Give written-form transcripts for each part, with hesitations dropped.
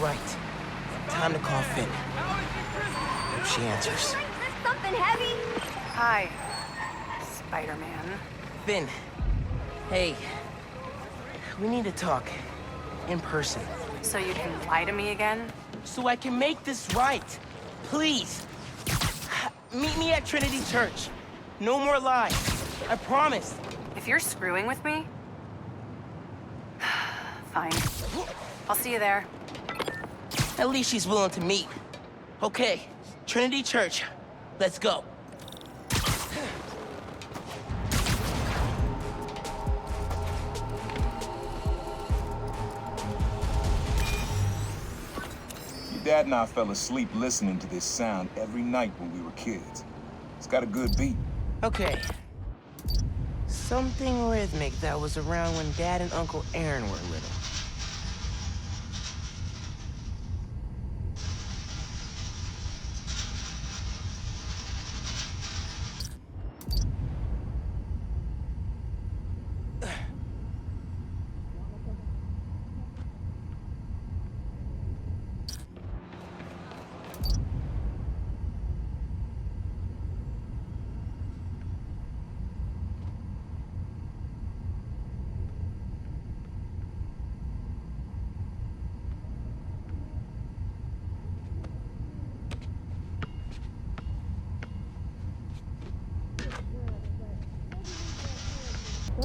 right. Time to call Finn. Hope she answers. Something heavy? Hi, Spider-Man. Finn. Hey. We need to talk. In person. So you can lie to me again? So I can make this right. Please. Meet me at Trinity Church. No more lies. I promise. If you're screwing with me... Fine. I'll see you there. At least she's willing to meet. Okay, Trinity Church. Let's go. Your dad and I fell asleep listening to this sound every night when we were kids. It's got a good beat. Okay. Something rhythmic that was around when Dad and Uncle Aaron were little.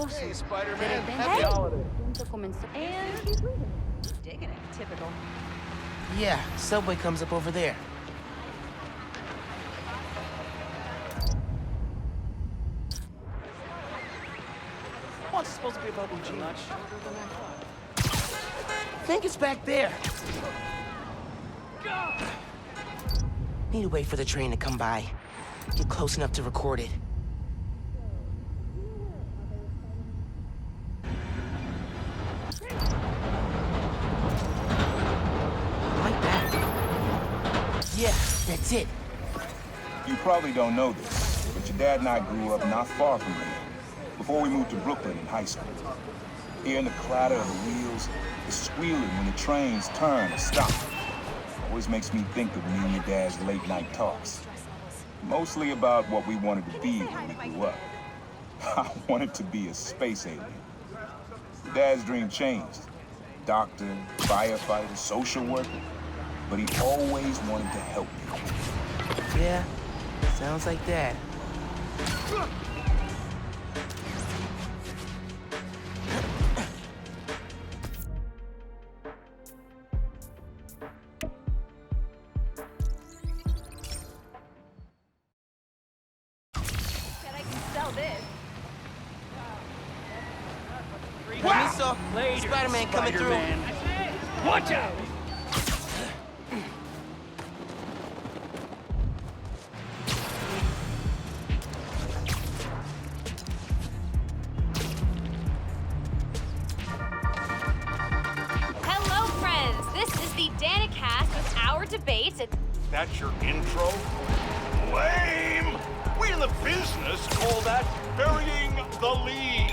Hey, Spider-Man. Happy holidays. And she's leaving. Digging it. Typical. Yeah, subway comes up over there. What's supposed to be about Uji? I think it's back there. Need to wait for the train to come by. Get close enough to record it. Like that. Yeah, that's it. You probably don't know this, but your dad and I grew up not far from here, before we moved to Brooklyn in high school. Hearing the clatter of the wheels, the squealing when the trains turn or stop, always makes me think of me and your dad's late night talks. Mostly about what we wanted to be when we grew up. I wanted to be a space alien. Dad's dream changed. Doctor, firefighter, social worker. But he always wanted to help people. Yeah, sounds like that. Said I can sell this. Wow! Spider-Man coming through. Watch out! Hello, friends. This is the Danicast with our debates. That's your intro? Lame! We in the business call that burying the lead.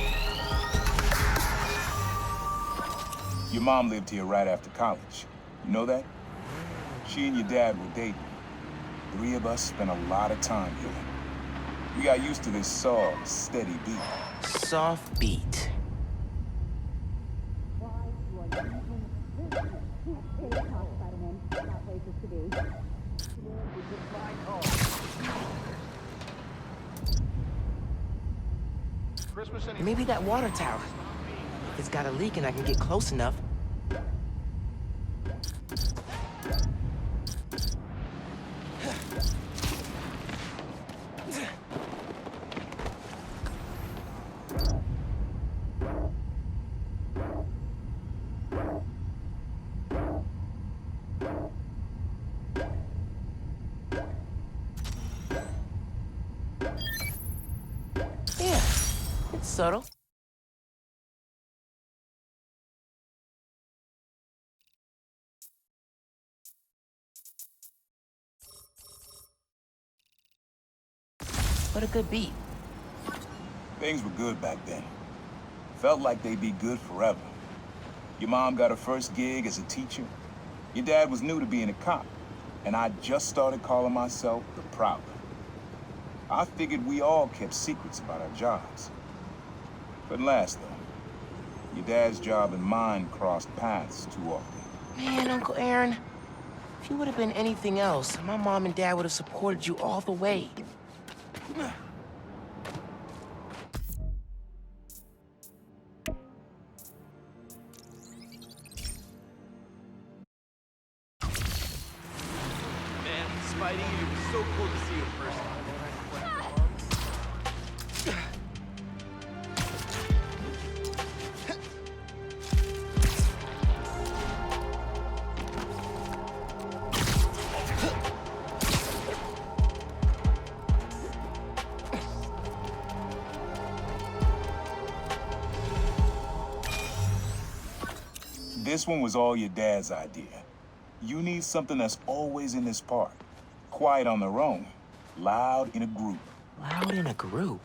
Your mom lived here right after college. You know that? She and your dad were dating. 3 of us spent a lot of time here. We got used to this soft, steady beat. Soft beat. Maybe that water tower. If it's got a leak and I can get close enough. Yeah, it's subtle. What a good beat. Things were good back then. Felt like they'd be good forever. Your mom got her first gig as a teacher. Your dad was new to being a cop, and I just started calling myself the Prowler. I figured we all kept secrets about our jobs. Couldn't last, though. Your dad's job and mine crossed paths too often. Man, Uncle Aaron, if you would have been anything else, my mom and dad would have supported you all the way. Man, Spidey, it was so cool to see you in person. This one was all your dad's idea. You need something that's always in this park. Quiet on their own, loud in a group. Loud in a group?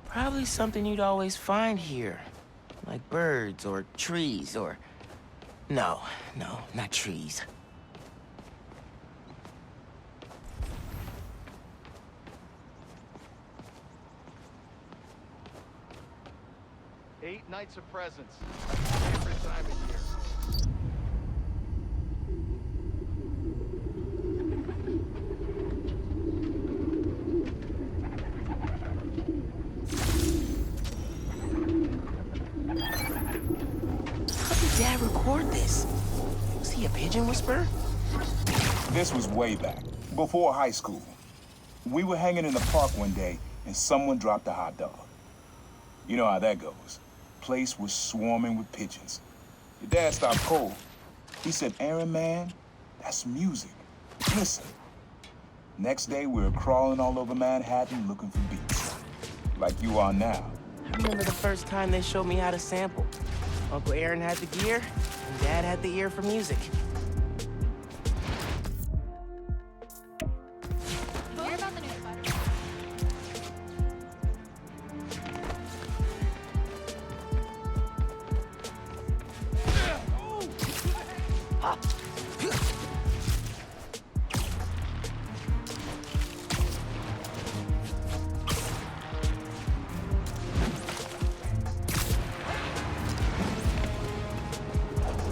Probably something you'd always find here. Like birds or trees or... No, not trees. Eight nights of presents. Favorite time of year. How did Dad record this? Was he a pigeon whisperer? This was way back, before high school. We were hanging in the park one day, and someone dropped a hot dog. You know how that goes. Place was swarming with pigeons. Your dad stopped cold. He said, "Aaron, man, that's music. Listen." Next day, we were crawling all over Manhattan looking for beats. Like you are now. I remember the first time they showed me how to sample. Uncle Aaron had the gear, and Dad had the ear for music. Hear about the new Spider-Man?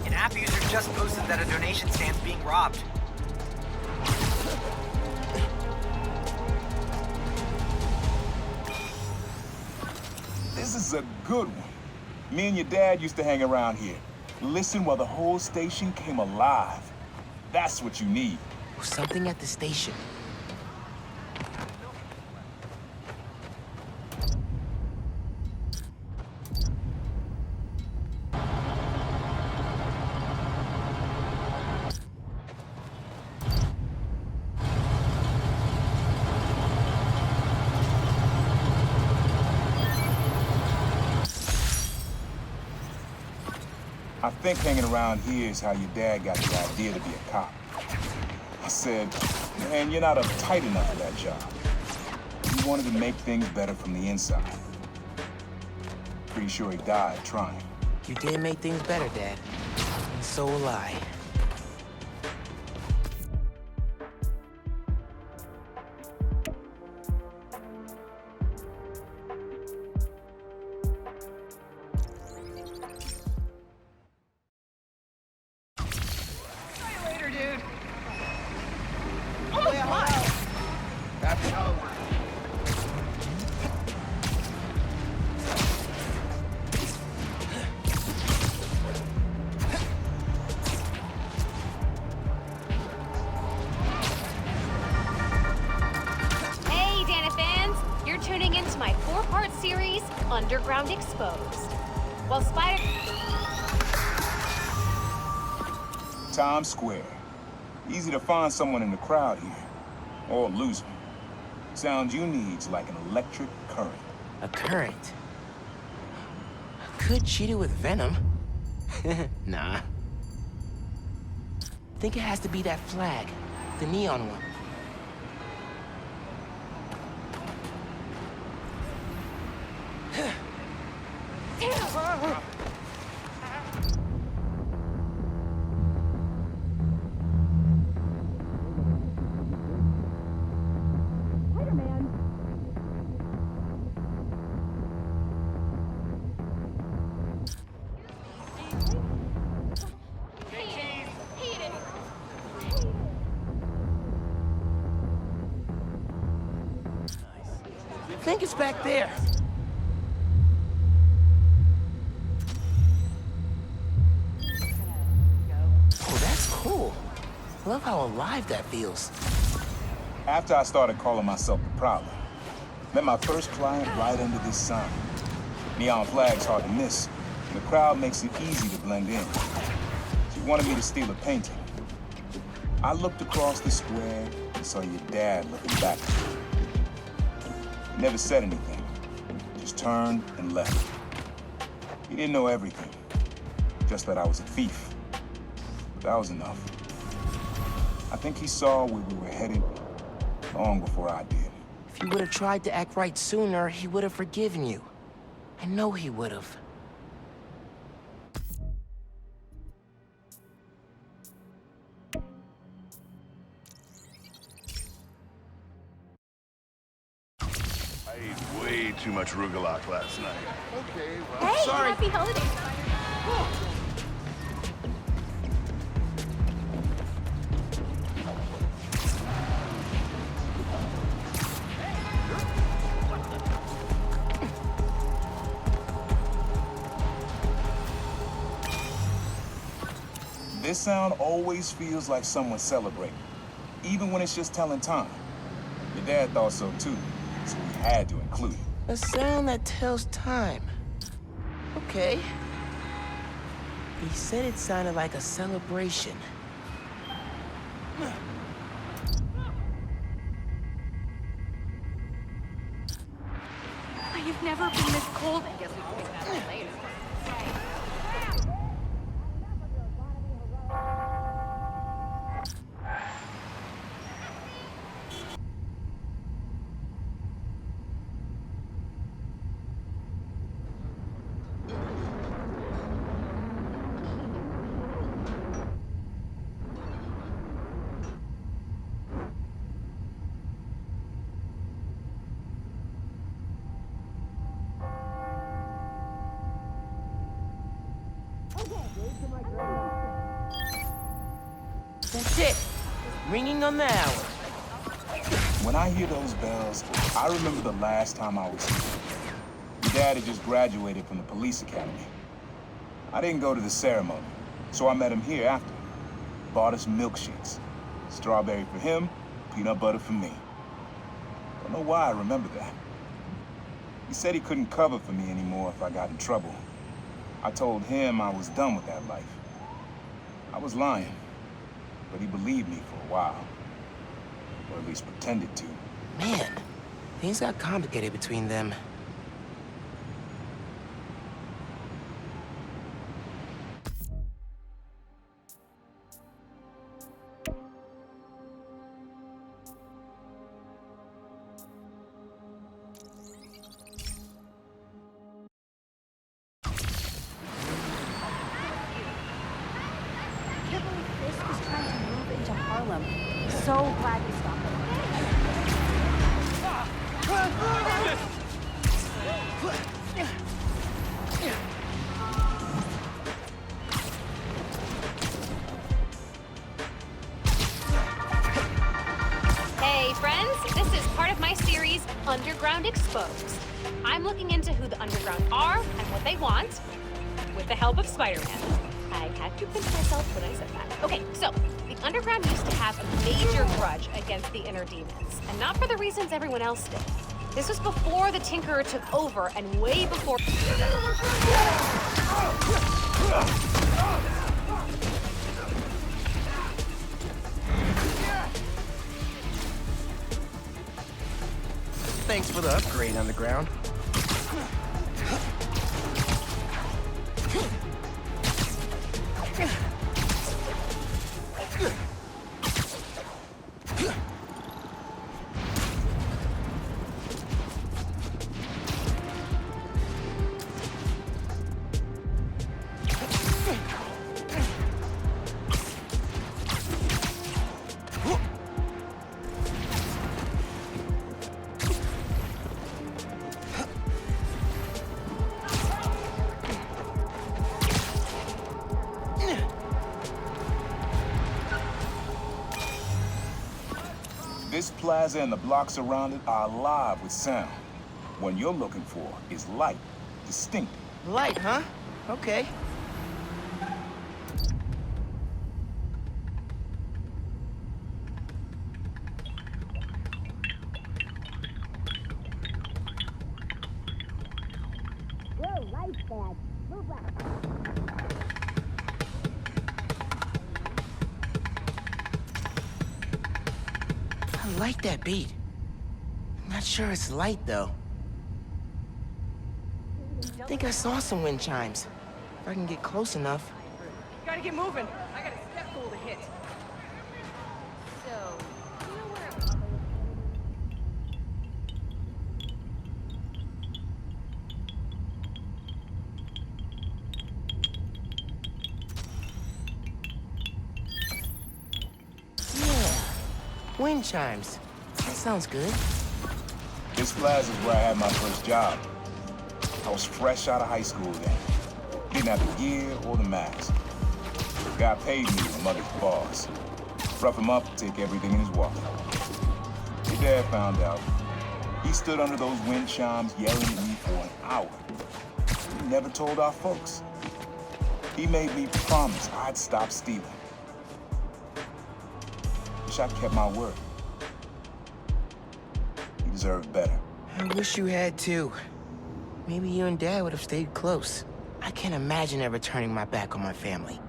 An app user just posted that a donation stand's being robbed. This is a good one. Me and your dad used to hang around here. Listen while the whole station came alive. That's what you need. Something at the station. I think hanging around here is how your dad got the idea to be a cop. I said, "Man, you're not uptight enough for that job." He wanted to make things better from the inside. Pretty sure he died trying. You did make things better, Dad. And so will I. Later, dude. Oh, yeah, happy Halloween. Hey, Dana fans! You're tuning into my 4-part series, Underground Exposed. While Times Square. Easy to find someone in the crowd here. Or lose them. Sound you need's like an electric current. A current. I could cheat it with venom. Nah. Think it has to be that flag, the neon one. I think it's back there. Oh, that's cool. Love how alive that feels. After I started calling myself the Prowler, met my first client right under this sign. Neon flag's hard to miss, and the crowd makes it easy to blend in. She wanted me to steal a painting. I looked across the square and saw your dad looking back at me. He never said anything, just turned and left. He didn't know everything, just that I was a thief. But that was enough. I think he saw where we were headed long before I did. If you would have tried to act right sooner, he would have forgiven you. I know he would have. I ate way too much Rugelach last night. Okay, well. Hey, sorry. happy holidays. This sound always feels like someone celebrating, even when it's just telling time. Your dad thought so too, so we had to include it. A sound that tells time. Okay. He said it sounded like a celebration. I've never been this cold. I guess we can figure that out later. That's it. Ringing on the hour. When I hear those bells, I remember the last time I was here. Your dad had just graduated from the police academy. I didn't go to the ceremony, so I met him here after. Bought us milkshakes. Strawberry for him, peanut butter for me. Don't know why I remember that. He said he couldn't cover for me anymore if I got in trouble. I told him I was done with that life. I was lying, but he believed me for a while. Or at least pretended to. Man, things got complicated between them. I can't believe Fisk was trying to move into Harlem. So glad we stopped him. Hey, friends, this is part of my series, Underground Exposed. I'm looking into who the Underground are and what they want, with the help of Spider-Man. I had to pinch myself when I said that. Okay, so, the Underground used to have a major grudge against the Inner Demons, and not for the reasons everyone else did. This was before the Tinkerer took over, and way before... Thanks for the upgrade, Underground. This plaza and the blocks around it are alive with sound. What you're looking for is light, distinct. Light, huh? Okay. I like that beat. I'm not sure it's light, though. I think I saw some wind chimes. If I can get close enough. Gotta get moving. I got a step goal to hit. So, you know where Yeah. Wind chimes. That sounds good. This plaza is where I had my first job. I was fresh out of high school then. Didn't have the gear or the mask. The guy paid me my mother's boss. Rough him up, take everything in his wallet. Your dad found out. He stood under those wind chimes yelling at me for an hour. He never told our folks. He made me promise I'd stop stealing. Wish I'd kept my word. He deserved better. I wish you had too. Maybe you and Dad would have stayed close. I can't imagine ever turning my back on my family.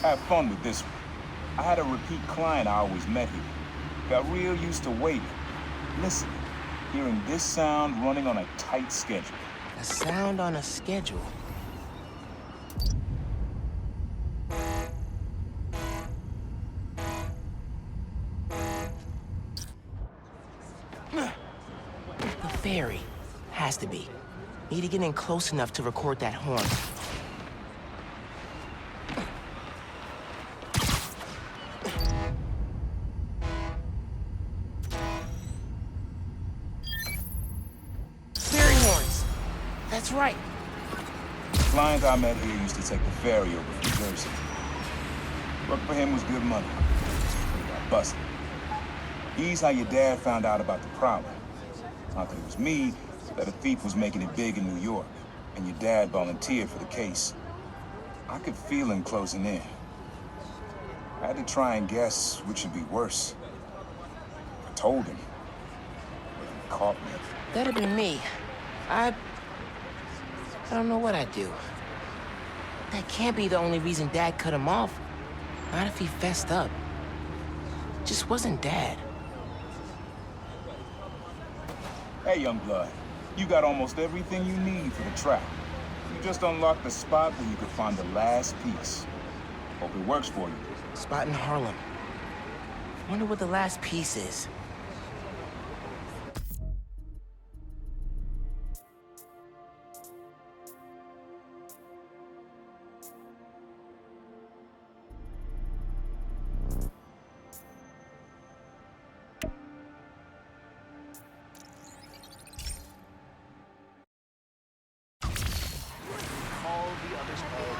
Have fun with this one. I had a repeat client I always met here. Got real used to waiting, listening, hearing this sound running on a tight schedule. A sound on a schedule. The ferry. Has to be. Need to get in close enough to record that horn. That's right. The client I met here used to take the ferry over from Jersey. Work for him was good money. He got busted. He's how your dad found out about the problem. Not that it was me, that a thief was making it big in New York, and your dad volunteered for the case. I could feel him closing in. I had to try and guess which would be worse. I told him, but he caught me. That'd be me. I don't know what I'd do. That can't be the only reason Dad cut him off. Not if he fessed up. Just wasn't Dad. Hey, young blood. You got almost everything you need for the trap. You just unlocked the spot where you could find the last piece. Hope it works for you. Spot in Harlem. Wonder what the last piece is.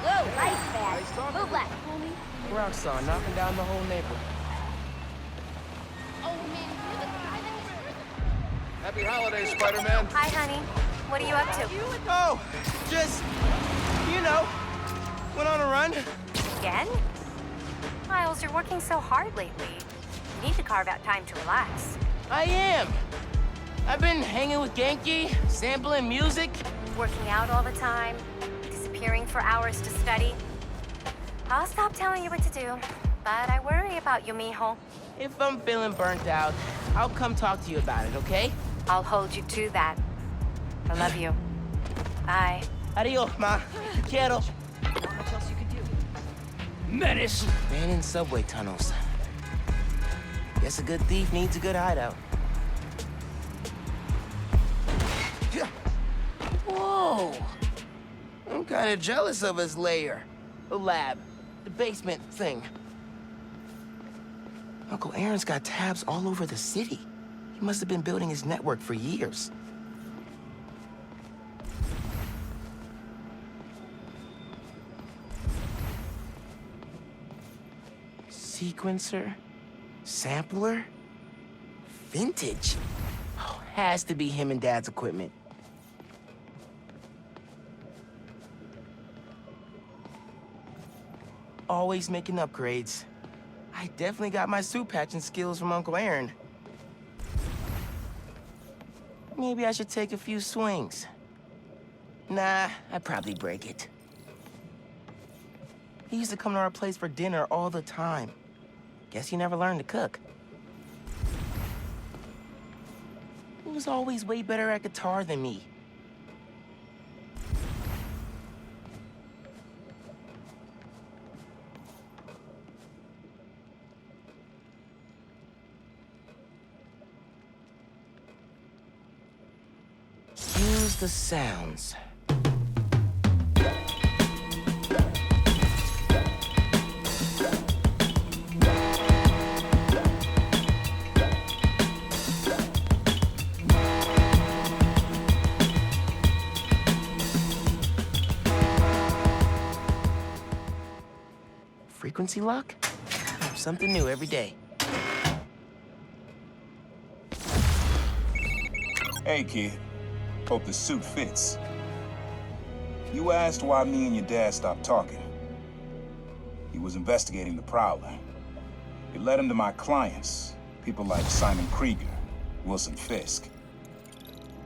Whoa, lights bad. Move left. Rock song knocking down the whole neighborhood. Happy holidays, Spider-Man. Hi, honey. What are you up to? Oh, just, you know, went on a run. Again? Miles, you're working so hard lately. You need to carve out time to relax. I am. I've been hanging with Genki, sampling music. Working out all the time, disappearing for hours to study. I'll stop telling you what to do, but I worry about you, mijo. If I'm feeling burnt out, I'll come talk to you about it, okay? I'll hold you to that. I love you. Bye. Adios, ma. Quiero. Not much else you could do. Menace! Abandoned subway tunnels. Guess a good thief needs a good hideout. Whoa! I'm kind of jealous of his lair. The lab. The basement thing. Uncle Aaron's got tabs all over the city. He must have been building his network for years. Sequencer? Sampler? Vintage? Oh, has to be him and Dad's equipment. Always making upgrades. I definitely got my suit patching skills from Uncle Aaron. Maybe I should take a few swings. Nah, I'd probably break it. He used to come to our place for dinner all the time. Guess he never learned to cook. He was always way better at guitar than me. Use the sounds. Frequency lock? Something new every day. Hey, kid. Hope the suit fits. You asked why me and your dad stopped talking. He was investigating the Prowler. It led him to my clients, people like Simon Krieger, Wilson Fisk.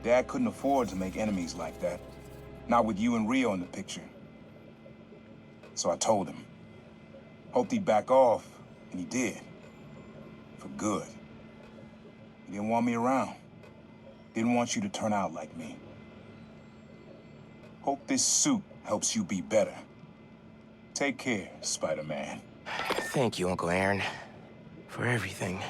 Dad couldn't afford to make enemies like that, not with you and Rio in the picture. So I told him. Hoped he'd back off, and he did. For good. He didn't want me around. Didn't want you to turn out like me. Hope this suit helps you be better. Take care, Spider-Man. Thank you, Uncle Aaron, for everything.